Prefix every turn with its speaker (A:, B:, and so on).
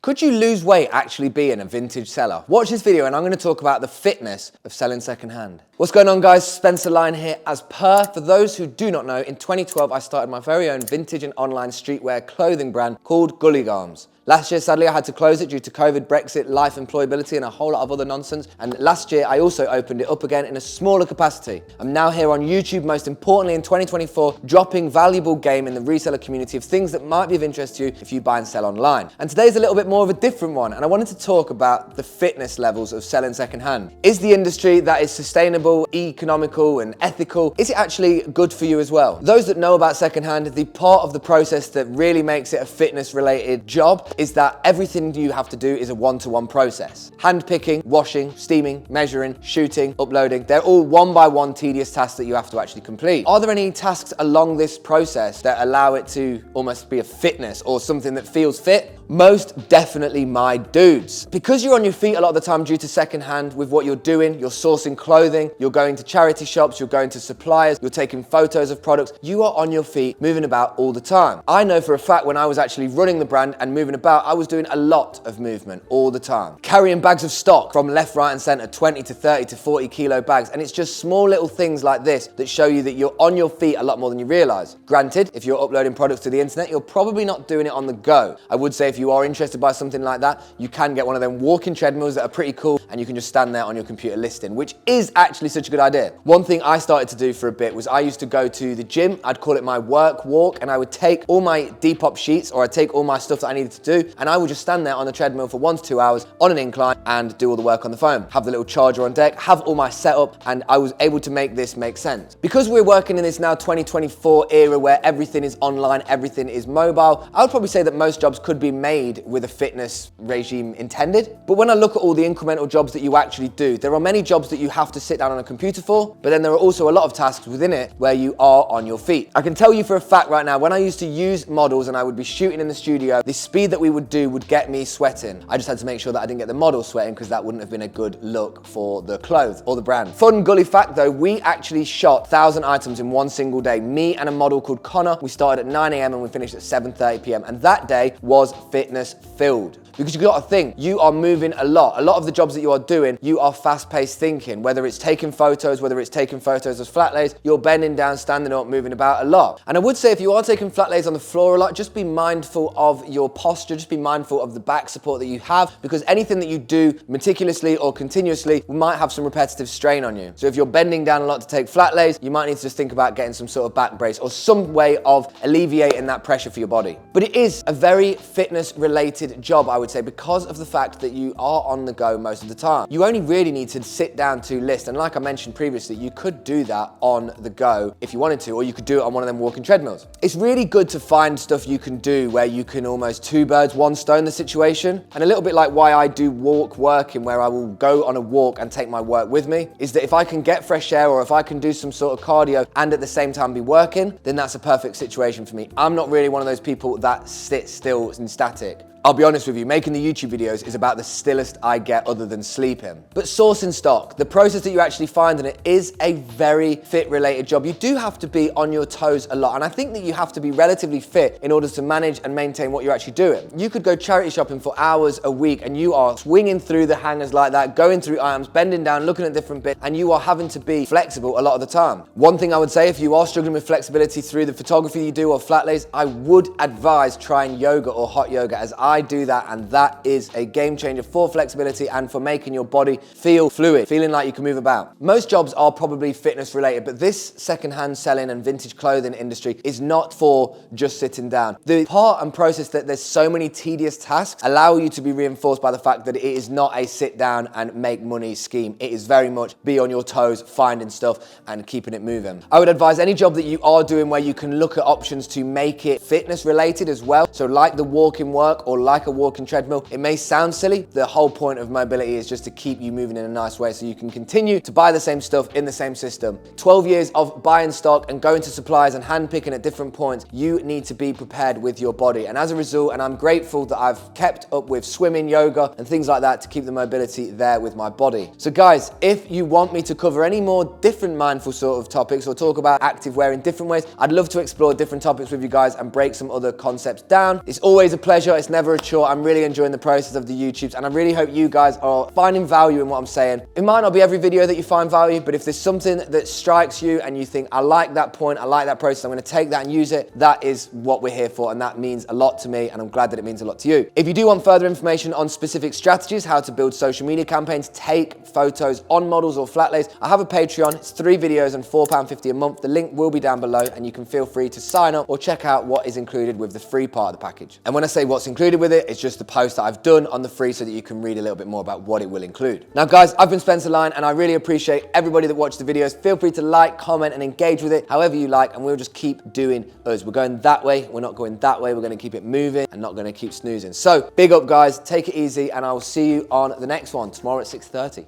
A: Could you lose weight actually being a vintage seller? Watch this video and I'm going to talk about the fitness of selling secondhand. What's going on, guys? Spencer Line here. As per, for those who do not know, in 2012 I started my very own vintage and online streetwear clothing brand called Gully Garms. Last year, sadly, I had to close it due to COVID, Brexit, life employability, and a whole lot of other nonsense. And last year, I also opened it up again in a smaller capacity. I'm now here on YouTube, most importantly in 2024, dropping valuable game in the reseller community of things that might be of interest to you if you buy and sell online. And today's a little bit more of a different one, and I wanted to talk about the fitness levels of selling secondhand. Is the industry that is sustainable, economical, and ethical, is it actually good for you as well? Those that know about secondhand, the part of the process that really makes it a fitness-related job is that everything you have to do is a one-to-one process. Hand picking, washing, steaming, measuring, shooting, uploading, they're all one-by-one tedious tasks that you have to actually complete. Are there any tasks along this process that allow it to almost be a fitness or something that feels fit? Most definitely, my dudes. Because you're on your feet a lot of the time due to secondhand with what you're doing, you're sourcing clothing, you're going to charity shops, you're going to suppliers, you're taking photos of products, you are on your feet moving about all the time. I know for a fact when I was actually running the brand and moving about, I was doing a lot of movement all the time. Carrying bags of stock from left, right and center, 20 to 30 to 40 kilo bags. And it's just small little things like this that show you that you're on your feet a lot more than you realize. Granted, if you're uploading products to the internet, you're probably not doing it on the go. I would say if you are interested by something like that, you can get one of them walking treadmills that are pretty cool and you can just stand there on your computer listing, which is actually such a good idea. One thing I started to do for a bit was I used to go to the gym, I'd call it my work walk, and I would take all my Depop sheets or I'd take all my stuff that I needed to do and I would just stand there on the treadmill for 1 to 2 hours on an incline and do all the work on the phone. Have the little charger on deck, have all my setup, and I was able to make this make sense. Because we're working in this now 2024 era where everything is online, everything is mobile, I would probably say that most jobs could be made with a fitness regime intended. But when I look at all the incremental jobs that you actually do, there are many jobs that you have to sit down on a computer for, but then there are also a lot of tasks within it where you are on your feet. I can tell you for a fact right now, when I used to use models and I would be shooting in the studio, the speed that we would do would get me sweating. I just had to make sure that I didn't get the model sweating because that wouldn't have been a good look for the clothes or the brand. Fun Gully fact though, we actually shot 1,000 items in one single day. Me and a model called Connor, we started at 9 AM and we finished at 7:30 PM. And that day was fitness filled. Because you've got to think, you are moving a lot. A lot of the jobs that you are doing, you are fast-paced thinking, whether it's taking photos, whether it's taking photos as flat lays, you're bending down, standing up, moving about a lot. And I would say if you are taking flat lays on the floor a lot, just be mindful of your posture, just be mindful of the back support that you have, because anything that you do meticulously or continuously might have some repetitive strain on you. So if you're bending down a lot to take flat lays, you might need to just think about getting some sort of back brace or some way of alleviating that pressure for your body. But it is a very fitness-related job, I would say, because of the fact that you are on the go most of the time. You only really need to sit down to list, and like I mentioned previously, you could do that on the go if you wanted to, or you could do it on one of them walking treadmills. It's really good to find stuff you can do where you can almost 2 birds, 1 stone the situation, and a little bit like why I do walk working, where I will go on a walk and take my work with me, is that if I can get fresh air or if I can do some sort of cardio and at the same time be working, then that's a perfect situation for me. I'm not really one of those people that sit still and static. I'll be honest with you, making the YouTube videos is about the stillest I get other than sleeping. But sourcing stock, the process that you actually find in it is a very fit related job. You do have to be on your toes a lot. And I think that you have to be relatively fit in order to manage and maintain what you're actually doing. You could go charity shopping for hours a week and you are swinging through the hangers like that, going through items, bending down, looking at different bits, and you are having to be flexible a lot of the time. One thing I would say, if you are struggling with flexibility through the photography you do or flat lays, I would advise trying yoga or hot yoga, as I do that, and that is a game changer for flexibility and for making your body feel fluid, feeling like you can move about. Most jobs are probably fitness related, but this secondhand selling and vintage clothing industry is not for just sitting down. The part and process that there's so many tedious tasks allow you to be reinforced by the fact that it is not a sit down and make money scheme. It is very much be on your toes, finding stuff and keeping it moving. I would advise any job that you are doing where you can look at options to make it fitness related as well. So like the walking work or like a walking treadmill, it may sound silly. The whole point of mobility is just to keep you moving in a nice way so you can continue to buy the same stuff in the same system. 12 years of buying stock and going to suppliers and hand picking at different points, you need to be prepared with your body. And as a result, and I'm grateful that I've kept up with swimming, yoga and things like that to keep the mobility there with my body. So guys, if you want me to cover any more different mindful sort of topics or talk about active wear in different ways, I'd love to explore different topics with you guys and break some other concepts down. It's always a pleasure. It's never never a chore. I'm really enjoying the process of the YouTubes, and I really hope you guys are finding value in what I'm saying. It might not be every video that you find value, but if there's something that strikes you and you think, I like that point, I like that process, I'm gonna take that and use it, that is what we're here for, and that means a lot to me, and I'm glad that it means a lot to you. If you do want further information on specific strategies, how to build social media campaigns, take photos on models or flat lays, I have a Patreon. It's 3 videos and £4.50 a month. The link will be down below, and you can feel free to sign up or check out what is included with the free part of the package. And when I say what's included with it, it's just the post that I've done on the free so that you can read a little bit more about what it will include. Now guys, I've been Spencer Line, and I really appreciate everybody that watched the videos. Feel free to like, comment, and engage with it however you like, and we'll just keep doing us. We're going that way, we're not going that way. We're gonna keep it moving and not gonna keep snoozing. So big up guys, take it easy, and I will see you on the next one tomorrow at 6:30.